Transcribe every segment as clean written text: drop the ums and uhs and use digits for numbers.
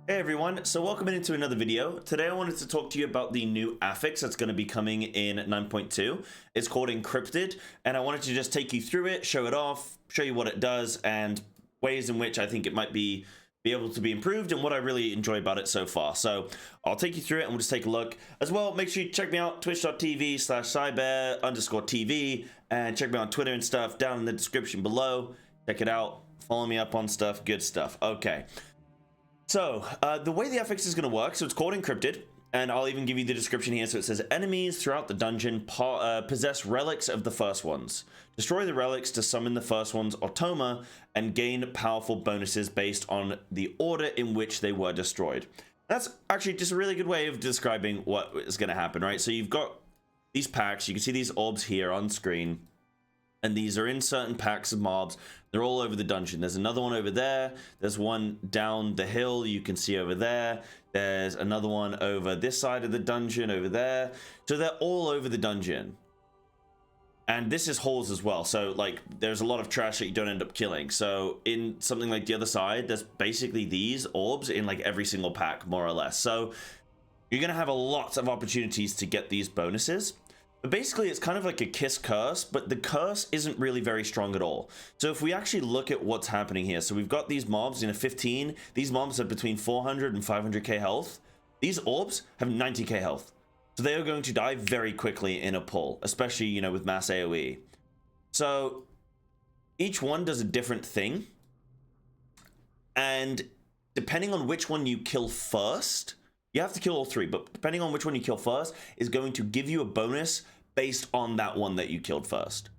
Hey everyone, so welcome into another video. Today I wanted to talk to you about the new Affix that's going to be coming in 9.2. It's called Encrypted, and I wanted to just take you through it, show it off, show you what it does, and ways in which I think it might be able to be improved, and what I really enjoy about it so far. So I'll take you through it, and we'll just take a look. As well, make sure you check me out, twitch.tv/cybear_TV, and check me out on Twitter and stuff down in the description below. Check it out, follow me up on stuff, good stuff. Okay. So, the way the Affix is going to work, so it's called Encrypted, and I'll even give you the description here. So it says, enemies throughout the dungeon possess relics of the first ones. Destroy the relics to summon the first one's Automa and gain powerful bonuses based on the order in which they were destroyed. That's actually just a really good way of describing what is going to happen, right? So you've got these packs. You can see these orbs here on screen, and these are in certain packs of mobs. They're all over the dungeon. There's another one over there. There's one down the hill you can see over there. There's another one over this side of the dungeon over there. So they're all over the dungeon. And this is holes as well. So like there's a lot of trash that you don't end up killing. So in something like the other side, there's basically these orbs in like every single pack, more or less. So you're going to have a lot of opportunities to get these bonuses. But basically, it's kind of like a kiss curse, but the curse isn't really very strong at all. So if we actually look at what's happening here, so we've got these mobs in a 15. These mobs have between 400 and 500k health. These orbs have 90k health. So they are going to die very quickly in a pull, especially, you know, with mass AoE. So each one does a different thing. And depending on which one you kill first, you have to kill all three, but depending on which one you kill first is going to give you a bonus based on that one that you killed first.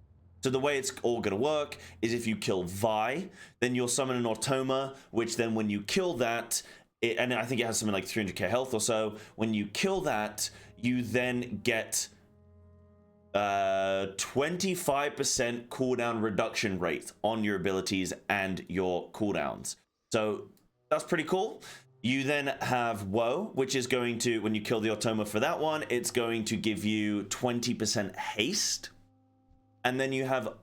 So the way it's all going to work is if you kill Vi, then you'll summon an Automa, which then when you kill that, and I think it has something like 300k health or so, when you kill that, you then get 25% cooldown reduction rate on your abilities and your cooldowns. So that's pretty cool. You then have Woe, which is going to, when you kill the Automa for that one, it's going to give you 20% haste. And then you have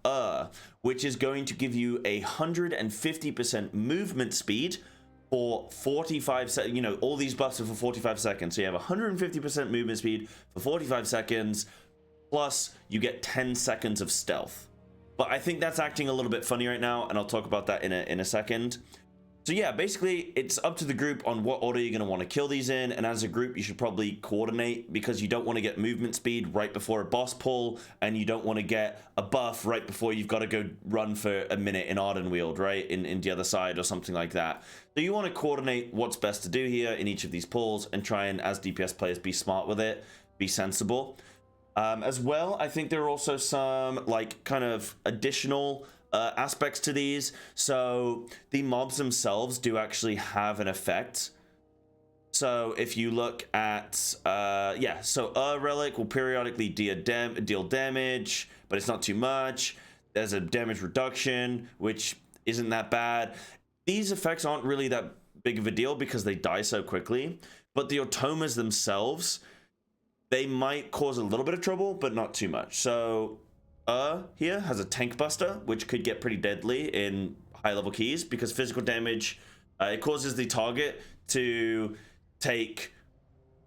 which is going to give you 150% movement speed for 45 seconds. You know, all these buffs are for 45 seconds. So you have 150% movement speed for 45 seconds, plus you get 10 seconds of stealth. But I think that's acting a little bit funny right now, and I'll talk about that in a second. So yeah, basically it's up to the group on what order you're going to want to kill these in, and as a group you should probably coordinate, because you don't want to get movement speed right before a boss pull, and you don't want to get a buff right before you've got to go run for a minute in Ardenweald, right, in the other side or something like that. So you want to coordinate what's best to do here in each of these pulls, and try and, as DPS players, be smart with it, be sensible. As well, I think there are also some like kind of additional aspects to these. So the mobs themselves do actually have an effect. So if you look at so Relic will periodically deal damage, but it's not too much. There's a damage reduction, which isn't that bad. These effects aren't really that big of a deal because they die so quickly, but the Automas themselves, they might cause a little bit of trouble, but not too much. So here has a tank buster, which could get pretty deadly in high level keys, because physical damage, it causes the target to take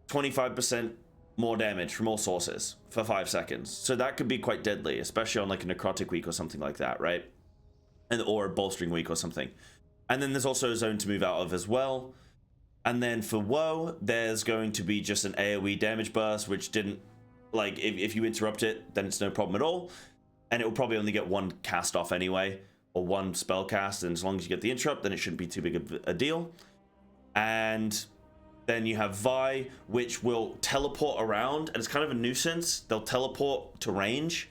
25% more damage from all sources for 5 seconds. So that could be quite deadly, especially on like a necrotic week or something like that, right? Or a bolstering week or something. And then there's also a zone to move out of as well. And then for Woe, there's going to be just an AoE damage burst, which didn't, like, if you interrupt it, then it's no problem at all. And it will probably only get one cast off anyway, or one spell cast, and as long as you get the interrupt, then it shouldn't be too big of a deal. And then you have Vi, which will teleport around, and it's kind of a nuisance. They'll teleport to range,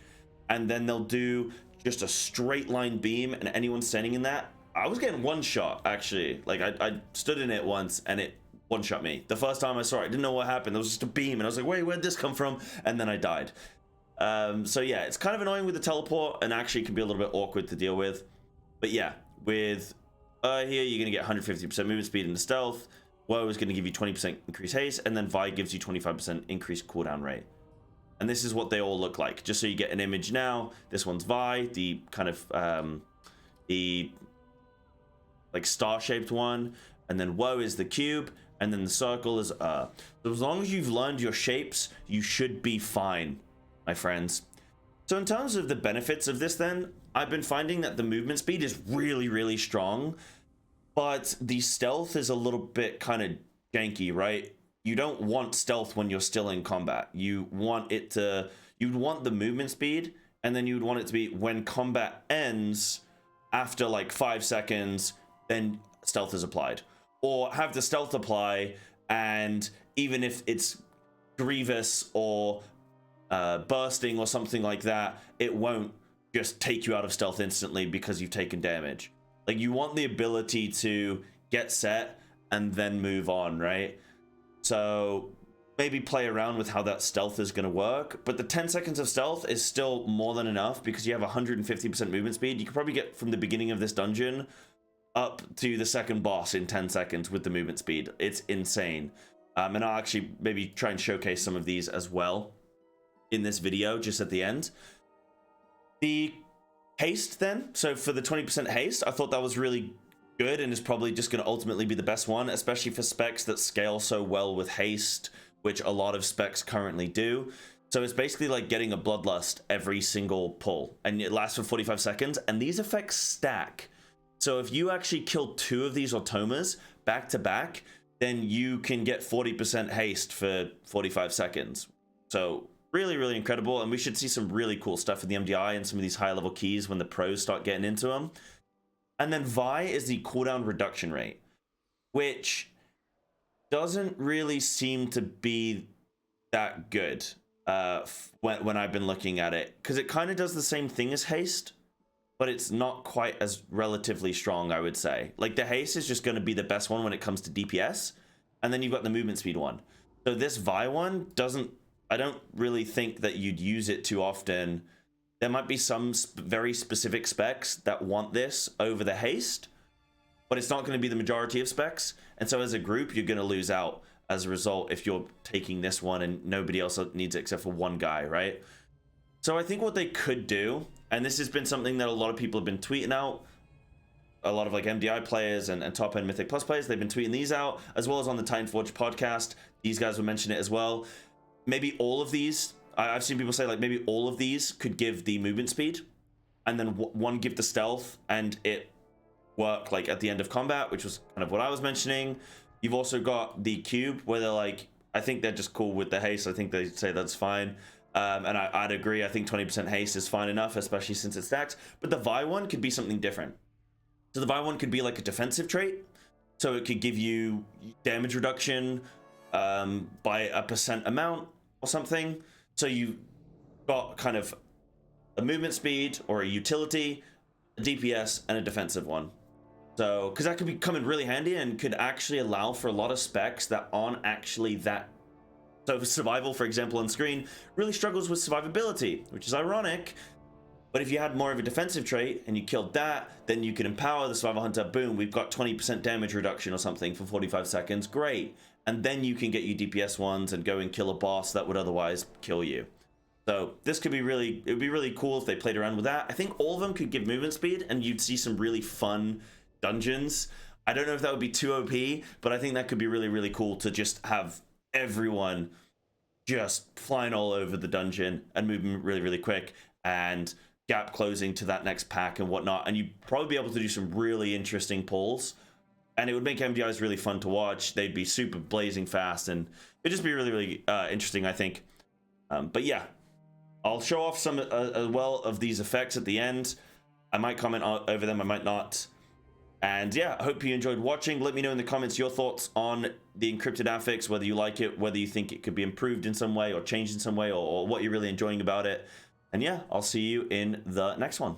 and then they'll do just a straight line beam, and anyone standing in that, I was getting one shot, actually. Like, I stood in it once, and it one-shot me. The first time I saw it, I didn't know what happened. There was just a beam, and I was like, wait, where'd this come from? And then I died. So yeah, it's kind of annoying with the teleport, and actually can be a little bit awkward to deal with. But yeah, with here, you're going to get 150% movement speed into stealth. Woe is going to give you 20% increased haste, and then Vi gives you 25% increased cooldown rate. And this is what they all look like. Just so you get an image now, this one's Vi, the kind of the like star-shaped one, and then woe is the cube, and then the circle is So as long as you've learned your shapes, you should be fine, my friends. So in terms of the benefits of this then, I've been finding that the movement speed is really strong, but the stealth is a little bit kind of janky, right? You don't want stealth when you're still in combat. You want it to, you'd want the movement speed, and then you'd want it to be when combat ends after like 5 seconds, then stealth is applied. Or have the stealth apply, and even if it's grievous or bursting or something like that, it won't just take you out of stealth instantly because you've taken damage. Like, you want the ability to get set and then move on, right? So maybe play around with how that stealth is going to work, but the 10 seconds of stealth is still more than enough because you have 150% movement speed. You could probably get from the beginning of this dungeon up to the second boss in 10 seconds with the movement speed. It's insane. And I'll actually maybe try and showcase some of these as well in this video just at the end. The haste then, so for the 20% haste, I thought that was really good and is probably just going to ultimately be the best one, especially for specs that scale so well with haste, which a lot of specs currently do. So it's basically like getting a bloodlust every single pull, and it lasts for 45 seconds, and these effects stack. So if you actually kill 2 of these Automas back to back, then you can get 40% haste for 45 seconds. So really incredible, and we should see some really cool stuff in the MDI and some of these high level keys when the pros start getting into them. And then Vi is the cooldown reduction rate, which doesn't really seem to be that good when I've been looking at it, because it kind of does the same thing as haste, but it's not quite as relatively strong, I would say. Like, the haste is just going to be the best one when it comes to DPS, and then you've got the movement speed one. So this Vi one doesn't, I don't really think that you'd use it too often. There might be some very specific specs that want this over the haste, but it's not going to be the majority of specs. And so as a group, you're going to lose out as a result if you're taking this one and nobody else needs it except for one guy, right? So I think what they could do, and this has been something that a lot of people have been tweeting out, a lot of like MDI players and top end Mythic Plus players, they've been tweeting these out, as well as on the Titanforge podcast. These guys will mention it as well. Maybe all of these, I've seen people say like maybe all of these could give the movement speed, and then one give the stealth, and it work like at the end of combat, which was kind of what I was mentioning. You've also got the cube where they're like, I think they're just cool with the haste. I think they say that's fine. And I'd agree. I think 20% haste is fine enough, especially since it stacks. But the Vi one could be something different. So the Vi one could be like a defensive trait. So it could give you damage reduction by a % amount or something. So you got kind of a movement speed or a utility, a DPS, and a defensive one. So, because that could be come in really handy and could actually allow for a lot of specs that aren't actually that. So survival, for example, on screen really struggles with survivability, which is ironic. But if you had more of a defensive trait and you killed that, then you could empower the survival hunter. Boom, we've got 20% damage reduction or something for 45 seconds. Great. And then you can get your DPS ones and go and kill a boss that would otherwise kill you. So this could be really, it would be really cool if they played around with that. I think all of them could give movement speed and you'd see some really fun dungeons. I don't know if that would be too OP, but I think that could be really cool to just have everyone just flying all over the dungeon and moving really quick and gap closing to that next pack and whatnot. And you'd probably be able to do some really interesting pulls, and it would make MDIs really fun to watch. They'd be super blazing fast, and it'd just be really interesting, I think. But yeah, I'll show off some as well of these effects at the end. I might comment over them, I might not. And yeah, I hope you enjoyed watching. Let me know in the comments your thoughts on the encrypted affix, whether you like it, whether you think it could be improved in some way or changed in some way, or what you're really enjoying about it. And yeah, I'll see you in the next one.